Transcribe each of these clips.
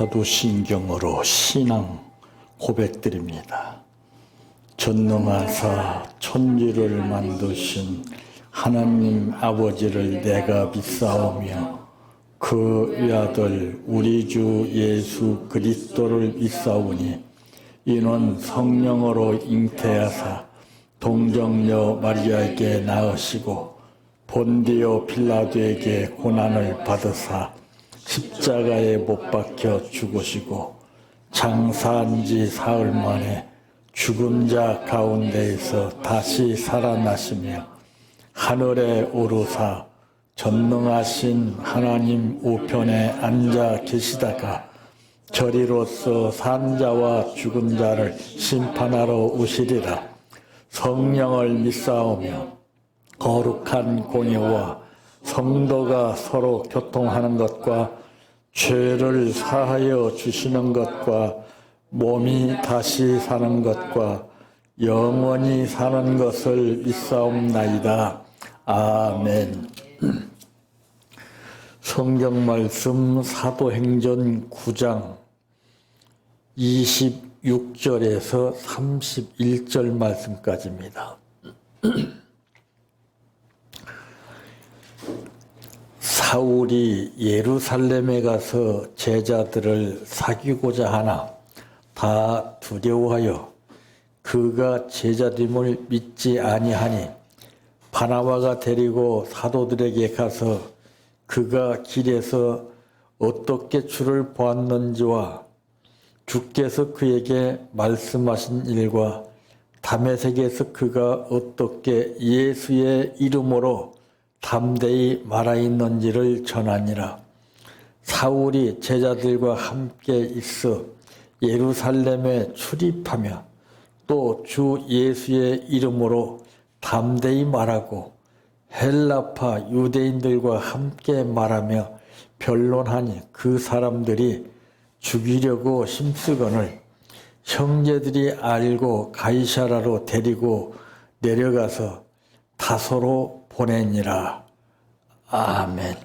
사도신경으로 신앙 고백드립니다. 전능하사 천지를 만드신 하나님 아버지를 내가 믿사오며 그 외아들 우리 주 예수 그리스도를 믿사오니 이는 성령으로 잉태하사 동정녀 마리아에게 낳으시고 본디오 빌라도에게 고난을 받으사 십자가에 못 박혀 죽으시고 장사한 지 사흘 만에 죽은 자 가운데에서 다시 살아나시며 하늘에 오르사 전능하신 하나님 우편에 앉아 계시다가 저리로서 산 자와 죽은 자를 심판하러 오시리라. 성령을 믿사오며 거룩한 공예와 성도가 서로 교통하는 것과 죄를 사하여 주시는 것과 몸이 다시 사는 것과 영원히 사는 것을 믿사옵나이다. 아멘. 성경 말씀 사도행전 9장 26절에서 31절 말씀까지입니다. 사울이 예루살렘에 가서 제자들을 사귀고자 하나 다 두려워하여 그가 제자됨을 믿지 아니하니 바나바가 데리고 사도들에게 가서 그가 길에서 어떻게 주를 보았는지와 주께서 그에게 말씀하신 일과 다메섹에서 그가 어떻게 예수의 이름으로 담대히 말하였는지를 전하니라. 사울이 제자들과 함께 있어 예루살렘에 출입하며 또 주 예수의 이름으로 담대히 말하고 헬라파 유대인들과 함께 말하며 변론하니 그 사람들이 죽이려고 힘쓰거늘 형제들이 알고 가이사라로 데리고 내려가서 다소로 보내니라. 아멘.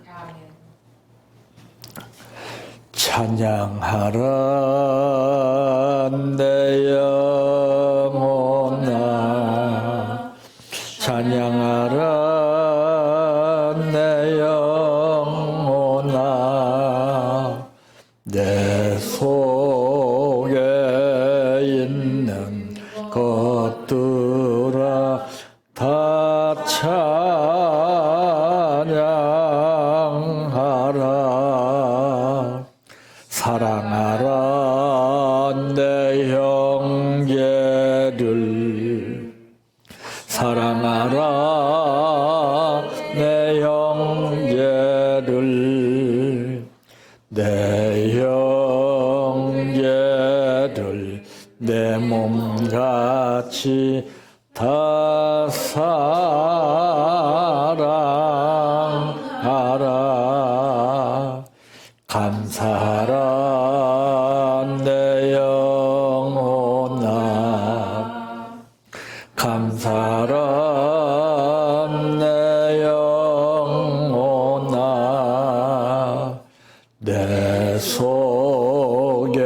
찬양하라 내 영혼아, 찬양하라 내 영혼아, 내 속에 있는 것들아 다 찬양하라. 사랑하라 내 형제를, 사랑하라 내 형제를, 내 형제를 내 몸같이 다 사랑하라. 감사하라 내 영혼아, 감사하라 내 영혼아, 내 속에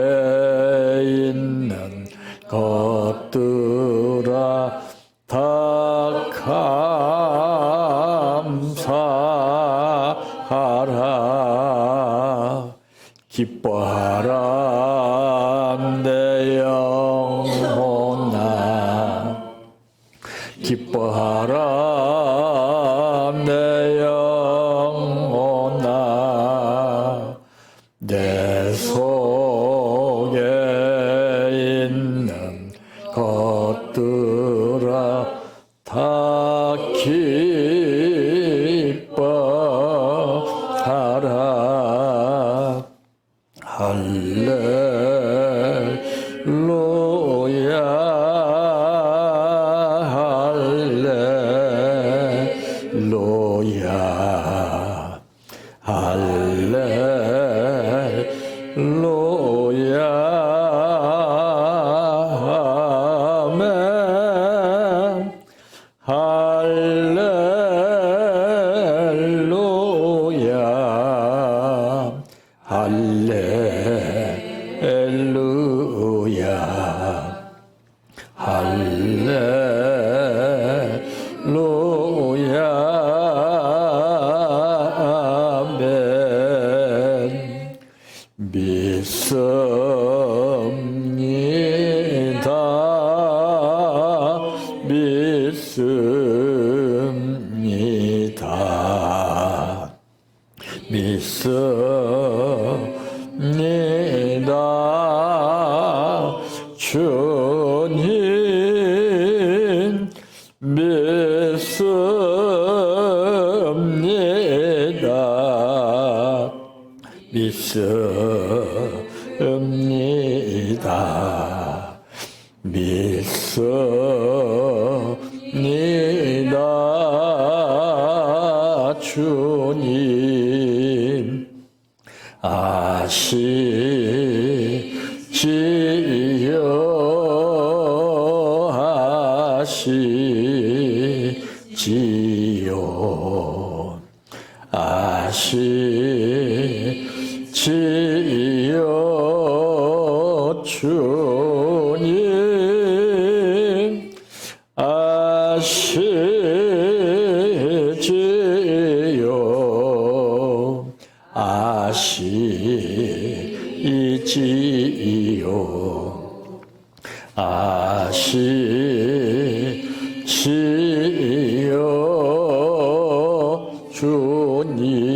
있는 것들아 다 감사하라. 기뻐하라 내 할렐루야 할렐루야 아멘 믿습니다 주님 믿습니다 주님 아시지요 주님 아시지요 아시지요 주님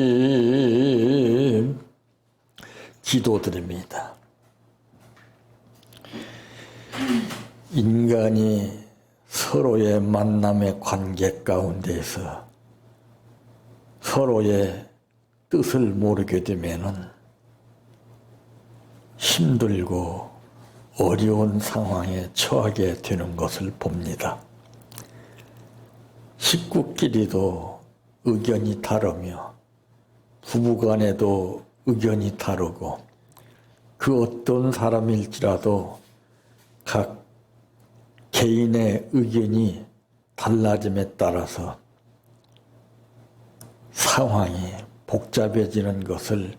기도드립니다. 인간이 서로의 만남의 관계 가운데서 서로의 뜻을 모르게 되면은 힘들고 어려운 상황에 처하게 되는 것을 봅니다. 식구끼리도 의견이 다르며 부부간에도 의견이 다르고 그 어떤 사람일지라도 각 개인의 의견이 달라짐에 따라서 상황이 복잡해지는 것을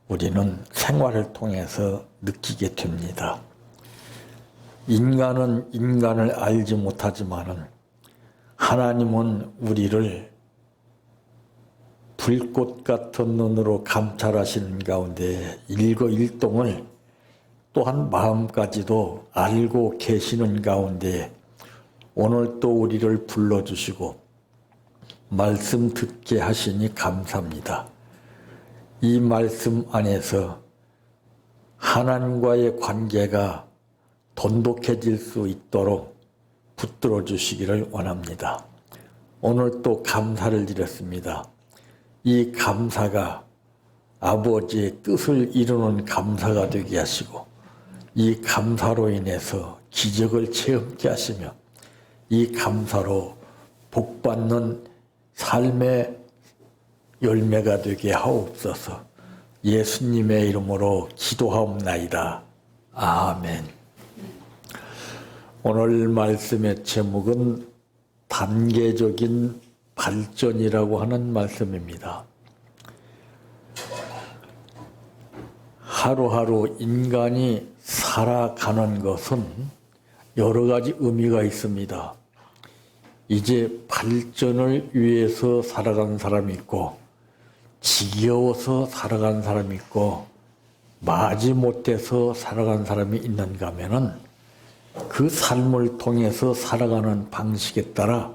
우리는 생활을 통해서 느끼게 됩니다. 인간은 인간을 알지 못하지만은 하나님은 우리를 불꽃 같은 눈으로 감찰하시는 가운데 일거일동을 또한 마음까지도 알고 계시는 가운데 오늘 또 우리를 불러주시고 말씀 듣게 하시니 감사합니다. 이 말씀 안에서 하나님과의 관계가 돈독해질 수 있도록 붙들어 주시기를 원합니다. 오늘 또 감사를 드렸습니다. 이 감사가 아버지의 뜻을 이루는 감사가 되게 하시고 이 감사로 인해서 기적을 체험케 하시며 이 감사로 복받는 삶의 열매가 되게 하옵소서. 예수님의 이름으로 기도하옵나이다. 아멘. 오늘 말씀의 제목은 단계적인 발전이라고 하는 말씀입니다. 하루하루 인간이 살아가는 것은 여러 가지 의미가 있습니다. 이제 발전을 위해서 살아가는 사람이 있고 지겨워서 살아가는 사람이 있고 마지못해서 살아가는 사람이 있는가 하면은 그 삶을 통해서 살아가는 방식에 따라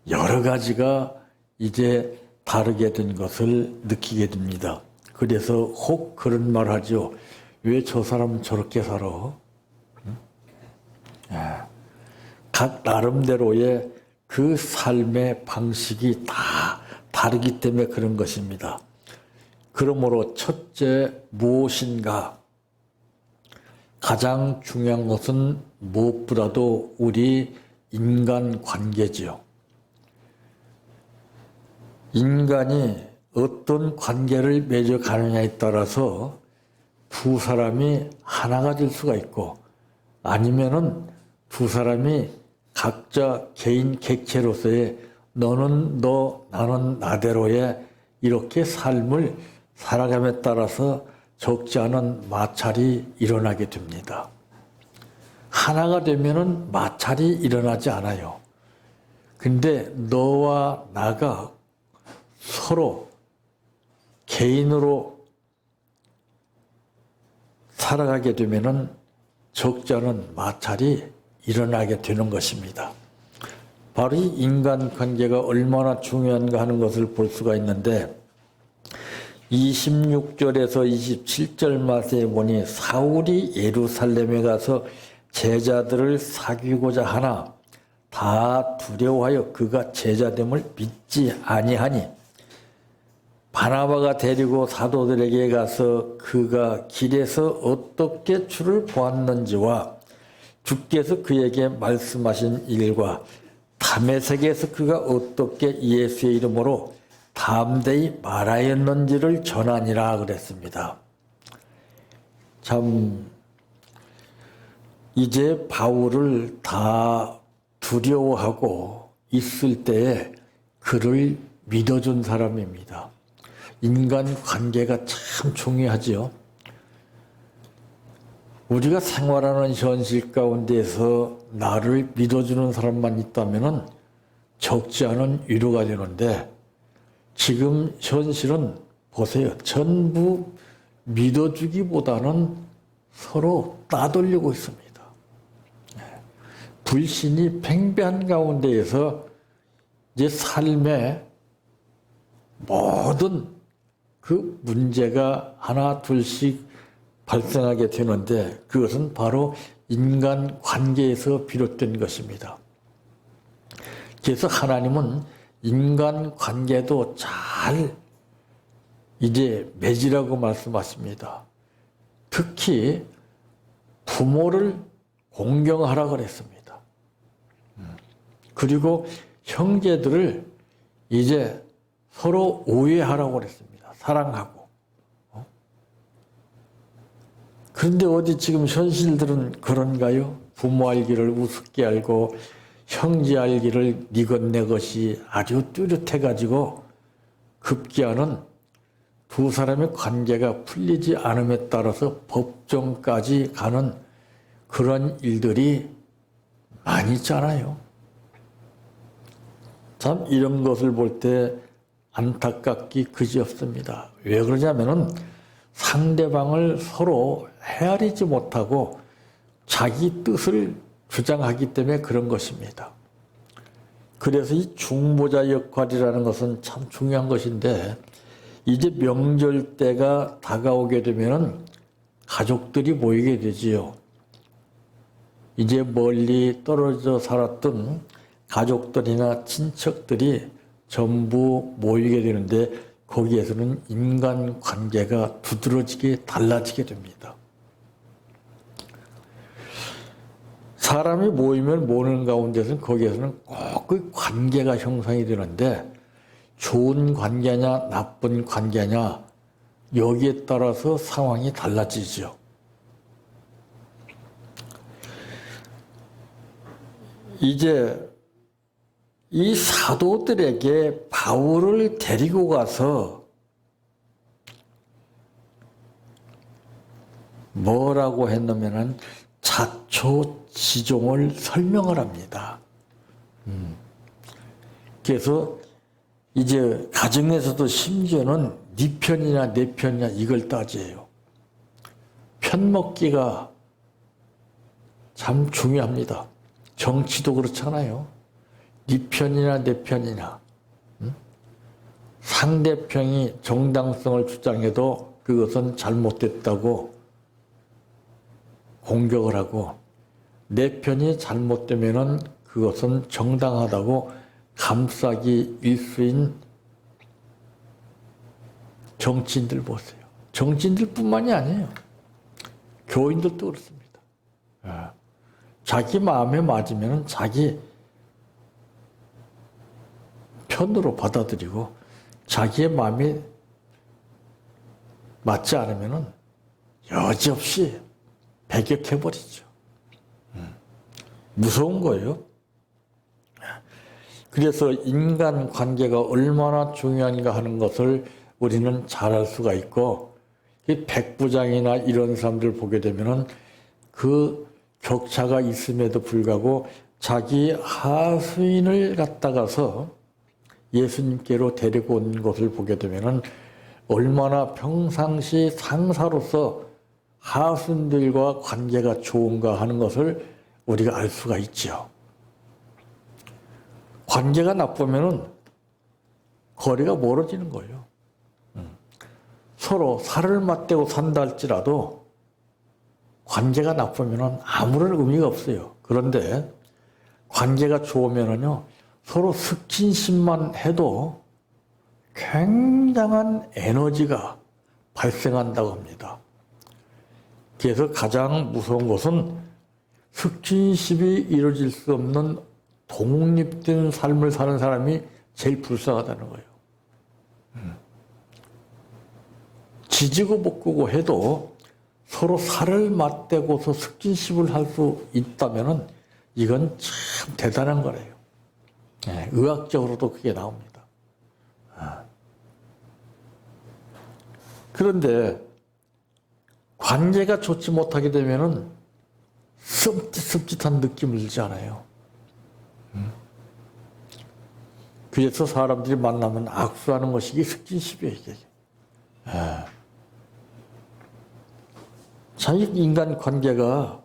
여러 가지가 이제 다르게 된 것을 느끼게 됩니다. 그래서 혹 그런 말 하죠. 왜 저 사람은 저렇게 살아? 각 나름대로의 그 삶의 방식이 다 다르기 때문에 그런 것입니다. 그러므로 첫째 무엇인가? 가장 중요한 것은 무엇보다도 우리 인간 관계지요. 인간이 어떤 관계를 맺어가느냐에 따라서 두 사람이 하나가 될 수가 있고 아니면은 두 사람이 각자 개인 객체로서의 너는 너 나는 나대로의 이렇게 삶을 살아감에 따라서 적지 않은 마찰이 일어나게 됩니다. 하나가 되면은 마찰이 일어나지 않아요. 근데 너와 나가 서로 개인으로 살아가게 되면은 적지 않은 마찰이 일어나게 되는 것입니다. 바로 이 인간관계가 얼마나 중요한가 하는 것을 볼 수가 있는데 26절에서 27절 말씀에 보니 사울이 예루살렘에 가서 제자들을 사귀고자 하나 다 두려워하여 그가 제자됨을 믿지 아니하니 바나바가 데리고 사도들에게 가서 그가 길에서 어떻게 주를 보았는지와 주께서 그에게 말씀하신 일과 다메섹에서 그가 어떻게 예수의 이름으로 담대히 말하였는지를 전하니라 그랬습니다. 참 이제 바울을 다 두려워하고 있을 때에 그를 믿어준 사람입니다. 인간관계가 참 중요하지요. 우리가 생활하는 현실 가운데서 나를 믿어주는 사람만 있다면 적지 않은 위로가 되는데 지금 현실은 보세요. 전부 믿어주기보다는 서로 따돌리고 있습니다. 불신이 팽배한 가운데에서 이제 삶의 모든 그 문제가 하나 둘씩 발생하게 되는데 그것은 바로 인간관계에서 비롯된 것입니다. 그래서 하나님은 인간관계도 잘 이제 맺으라고 말씀하십니다. 특히 부모를 공경하라 그랬습니다. 그리고 형제들을 이제 서로 오해하라고 그랬습니다. 사랑하고. 그런데 어디 지금 현실들은 그런가요? 부모 알기를 우습게 알고 형제 알기를 네 것 내 것이 아주 뚜렷해가지고 급기야는 두 사람의 관계가 풀리지 않음에 따라서 법정까지 가는 그런 일들이 많이 있잖아요. 참 이런 것을 볼 때 안타깝기 그지없습니다. 왜 그러냐면은 상대방을 서로 헤아리지 못하고 자기 뜻을 주장하기 때문에 그런 것입니다. 그래서 이 중보자 역할이라는 것은 참 중요한 것인데 이제 명절 때가 다가오게 되면은 가족들이 모이게 되지요. 이제 멀리 떨어져 살았던 가족들이나 친척들이 전부 모이게 되는데 거기에서는 인간관계가 두드러지게 달라지게 됩니다. 사람이 모이면 모이는 가운데서는 거기에서는 꼭 그 관계가 형성이 되는데 좋은 관계냐 나쁜 관계냐 여기에 따라서 상황이 달라지죠. 이제 이 사도들에게 바울을 데리고 가서 뭐라고 했냐면은 자초지종을 설명을 합니다. 그래서 이제 가정에서도 심지어는 네 편이냐 내 편이냐 이걸 따져요. 편먹기가 참 중요합니다. 정치도 그렇잖아요. 네 편이나 내 편이나 상대편이 정당성을 주장해도 그것은 잘못됐다고 공격을 하고 내 편이 잘못되면은 그것은 정당하다고 감싸기 일수인 정치인들 보세요. 정치인들뿐만이 아니에요. 교인들도 그렇습니다. 자기 마음에 맞으면은 자기 편으로 받아들이고 자기의 마음이 맞지 않으면은 여지없이 배격해버리죠. 무서운 거예요. 그래서 인간관계가 얼마나 중요한가 하는 것을 우리는 잘 알 수가 있고 백부장이나 이런 사람들 보게 되면은 그 격차가 있음에도 불구하고 자기 하수인을 갖다가서 예수님께로 데리고 온 것을 보게 되면은 얼마나 평상시 상사로서 하수인들과 관계가 좋은가 하는 것을 우리가 알 수가 있죠. 관계가 나쁘면은 거리가 멀어지는 거예요. 서로 살을 맞대고 산다 할지라도 관계가 나쁘면은 아무런 의미가 없어요. 그런데 관계가 좋으면은요, 서로 스킨십만 해도 굉장한 에너지가 발생한다고 합니다. 그래서 가장 무서운 것은 스킨십이 이루어질 수 없는 독립된 삶을 사는 사람이 제일 불쌍하다는 거예요. 지지고 볶고 해도 서로 살을 맞대고서 스킨십을 할 수 있다면은 이건 참 대단한 거래요. 네, 의학적으로도 그게 나옵니다. 그런데 관계가 좋지 못하게 되면은 씀짓씀짓한 느낌을 들잖아요. 그래서 사람들이 만나면 악수하는 것이 이게 스킨십이에요, 이게. 참, 인간 관계가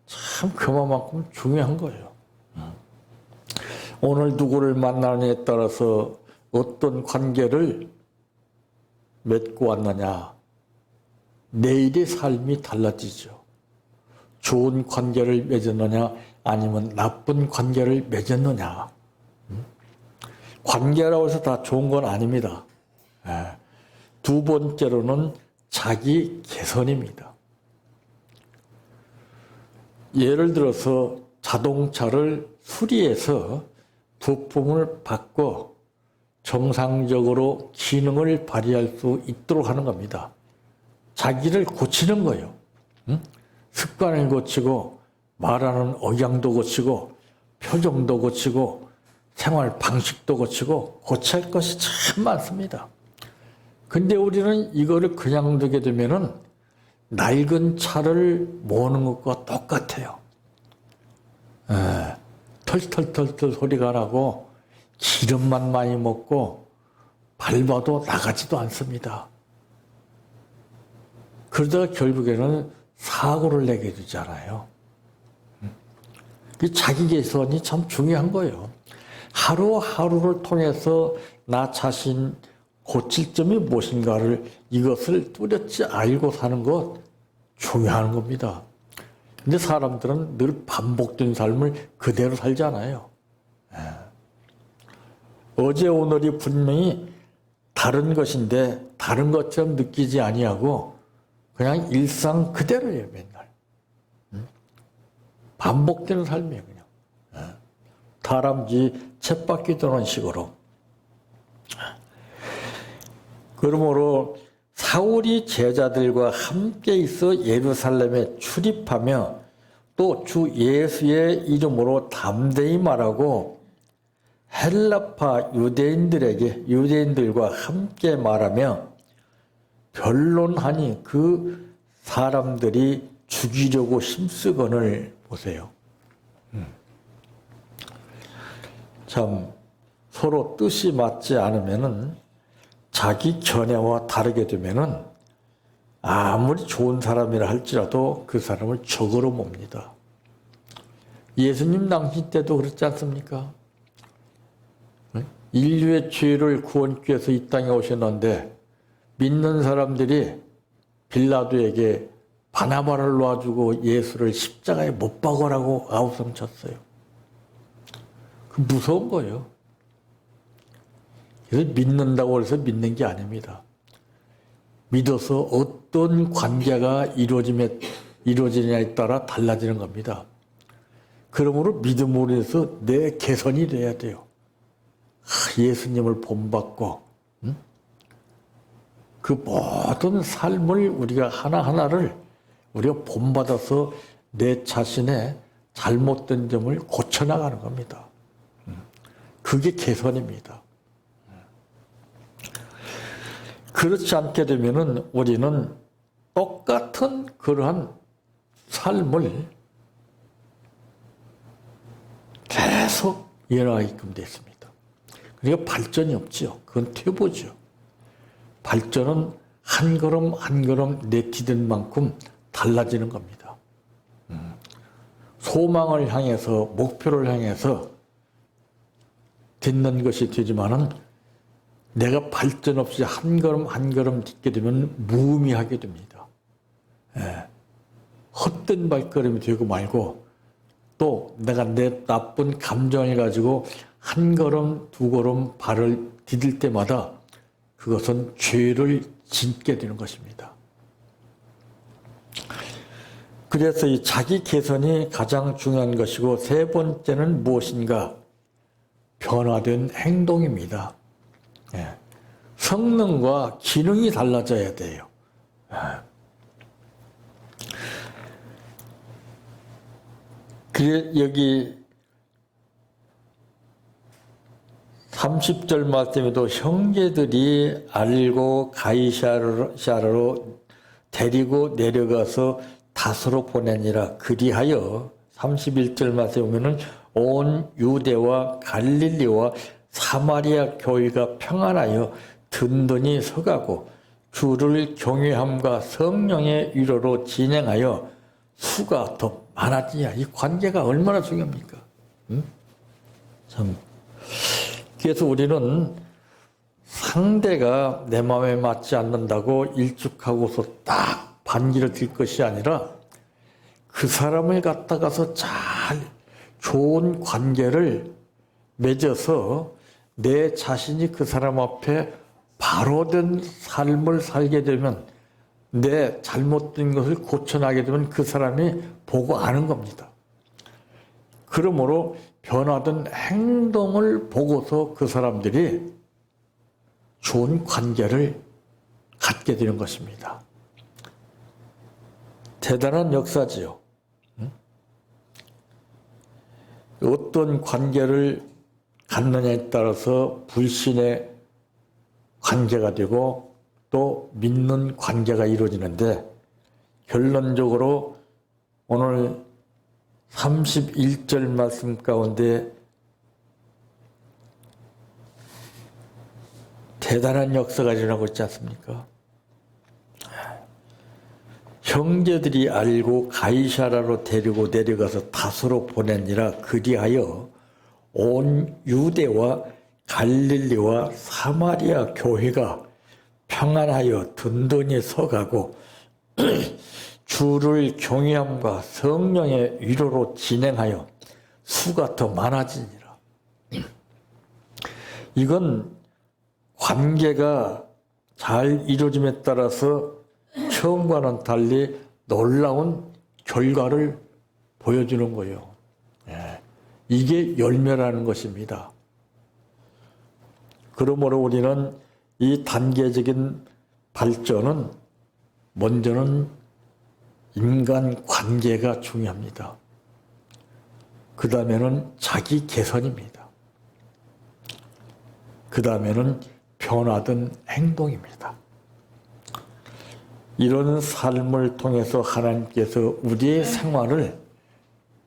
참 그만큼 중요한 거예요. 오늘 누구를 만나느냐에 따라서 어떤 관계를 맺고 왔느냐, 내일의 삶이 달라지죠. 좋은 관계를 맺었느냐, 아니면 나쁜 관계를 맺었느냐. 관계라고 해서 다 좋은 건 아닙니다. 두 번째로는 자기 개선입니다. 예를 들어서 자동차를 수리해서 부품을 바꿔 정상적으로 기능을 발휘할 수 있도록 하는 겁니다. 자기를 고치는 거예요. 습관을 고치고 말하는 억양도 고치고 표정도 고치고 생활 방식도 고치고 고쳐야 할 것이 참 많습니다. 근데 우리는 이거를 그냥 두게 되면은 낡은 차를 모으는 것과 똑같아요. 털털털털 소리가 나고 기름만 많이 먹고 밟아도 나가지도 않습니다. 그러다가 결국에는 사고를 내게 되잖아요. 자기 개선이 참 중요한 거예요. 하루하루를 통해서 나 자신 고칠 점이 무엇인가를 이것을 뚜렷이 알고 사는 것 중요한 겁니다. 근데 사람들은 늘 반복된 삶을 그대로 살잖아요. 어제 오늘이 분명히 다른 것인데 다른 것처럼 느끼지 아니하고 그냥 일상 그대로예요, 맨날. 반복되는 삶이에요, 그냥. 다람쥐 쳇바퀴 도는 식으로. 그러므로 사울이 제자들과 함께 있어 예루살렘에 출입하며 또 주 예수의 이름으로 담대히 말하고 헬라파 유대인들과 함께 말하며 변론하니 그 사람들이 죽이려고 힘쓰거늘. 보세요. 참 서로 뜻이 맞지 않으면은 자기 견해와 다르게 되면은 아무리 좋은 사람이라 할지라도 그 사람을 적으로 봅니다. 예수님 당시 때도 그렇지 않습니까? 인류의 죄를 구원기 위해서 이 땅에 오셨는데 믿는 사람들이 빌라도에게 바나바를 놔주고 예수를 십자가에 못 박으라고 아우성 쳤어요. 그 무서운 거예요. 그래서 믿는다고 해서 믿는 게 아닙니다. 믿어서 어떤 관계가 이루어지냐에 따라 달라지는 겁니다. 그러므로 믿음으로 해서 내 개선이 돼야 돼요. 예수님을 본받고 그 모든 삶을 우리가 하나하나를 우리가 본받아서 내 자신의 잘못된 점을 고쳐나가는 겁니다. 그게 개선입니다. 그렇지 않게 되면은 우리는 똑같은 그러한 삶을 계속 이어나가게끔 됐습니다. 그러니까 발전이 없지요. 그건 퇴보죠. 발전은 한 걸음 한 걸음 내디딘 만큼 달라지는 겁니다. 소망을 향해서, 목표를 향해서 딛는 것이 되지만은 내가 발전 없이 한 걸음 한 걸음 딛게 되면 무의미하게 됩니다. 헛된 발걸음이 되고 말고, 또 내가 내 나쁜 감정을 가지고 한 걸음 두 걸음 발을 디딜 때마다 그것은 죄를 짓게 되는 것입니다. 그래서 이 자기 개선이 가장 중요한 것이고, 세 번째는 무엇인가? 변화된 행동입니다. 성능과 기능이 달라져야 돼요. 그래, 여기 30절 말씀에도 형제들이 알고 가이사랴로 데리고 내려가서 다소로 보내니라. 그리하여 31절 말씀에 보면은 온 유대와 갈릴리와 사마리아 교회가 평안하여 든든히 서가고 주를 경외함과 성령의 위로로 진행하여 수가 더 많아지냐. 이 관계가 얼마나 중요합니까? 참. 그래서 우리는 상대가 내 마음에 맞지 않는다고 일축하고서 딱 반기를 들 것이 아니라 그 사람을 갖다가서 잘 좋은 관계를 맺어서 내 자신이 그 사람 앞에 바로된 삶을 살게 되면, 내 잘못된 것을 고쳐나게 되면 그 사람이 보고 아는 겁니다. 그러므로 변화된 행동을 보고서 그 사람들이 좋은 관계를 갖게 되는 것입니다. 대단한 역사지요. 어떤 관계를 갖느냐에 따라서 불신의 관계가 되고 또 믿는 관계가 이루어지는데, 결론적으로 오늘 31절 말씀 가운데 대단한 역사가 일어나고 있지 않습니까? 형제들이 알고 가이사랴로 데리고 내려가서 다소로 보내니라. 그리하여 온 유대와 갈릴리와 사마리아 교회가 평안하여 든든히 서가고 주를 경외함과 성령의 위로로 진행하여 수가 더 많아지니라. 이건 관계가 잘 이루어짐에 따라서 처음과는 달리 놀라운 결과를 보여주는 거예요. 이게 열매라는 것입니다. 그러므로 우리는 이 단계적인 발전은 먼저는 인간 관계가 중요합니다. 그 다음에는 자기 개선입니다. 그 다음에는 변화된 행동입니다. 이런 삶을 통해서 하나님께서 우리의 생활을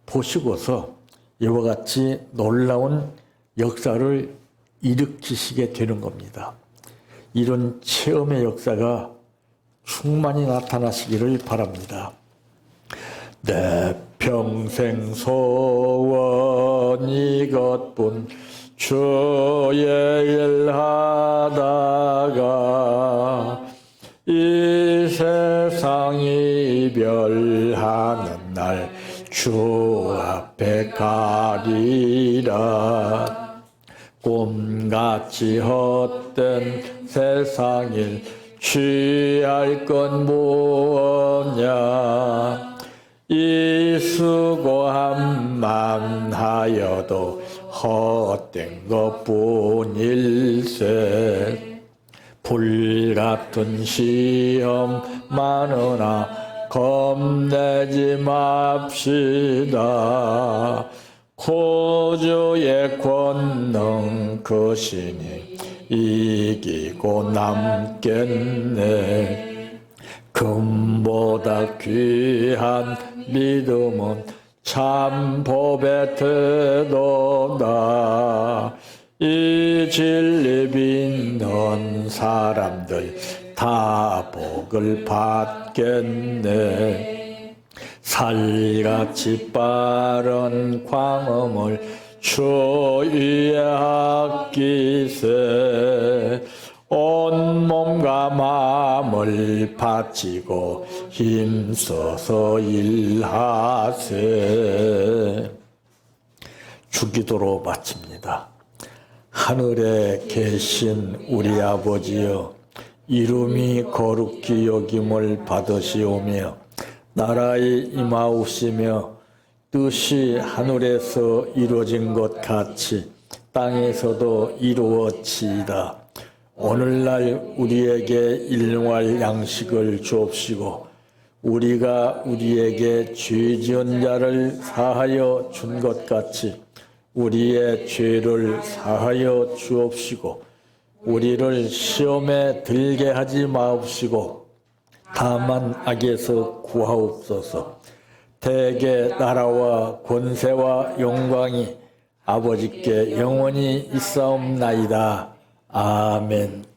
보시고서 이와 같이 놀라운 역사를 일으키시게 되는 겁니다. 이런 체험의 역사가 충만히 나타나시기를 바랍니다. 내 평생 소원 이것뿐 주의 일 하다가 이 세상 이별하는 날 주 앞에 가리라. 꿈같이 헛된 세상일 취할 건 무엇냐. 이 수고함만 하여도 헛된 것뿐일세. 불같은 시험 많으나 겁내지 맙시다. 구주의 권능 크시니 이기고 남겠네. 금보다 귀한 믿음은 참 법의 태도다. 이 진리 믿는 사람들 다 복을 받겠네. 살같이 빠른 광음을 주 위에 아끼세. 온 몸과 마음을 바치고 힘써서 일하세. 주기도로 마칩니다. 하늘에 계신 우리 아버지여, 이름이 거룩히 여김을 받으시오며 나라의 임하옵시며 뜻이 하늘에서 이루어진 것 같이 땅에서도 이루어지이다. 오늘날 우리에게 일용할 양식을 주옵시고 우리가 우리에게 죄 지은 자를 사하여 준 것 같이 우리의 죄를 사하여 주옵시고 우리를 시험에 들게 하지 마옵시고 다만 악에서 구하옵소서. 대개 나라와 권세와 영광이 아버지께 영원히 있사옵나이다. 아멘.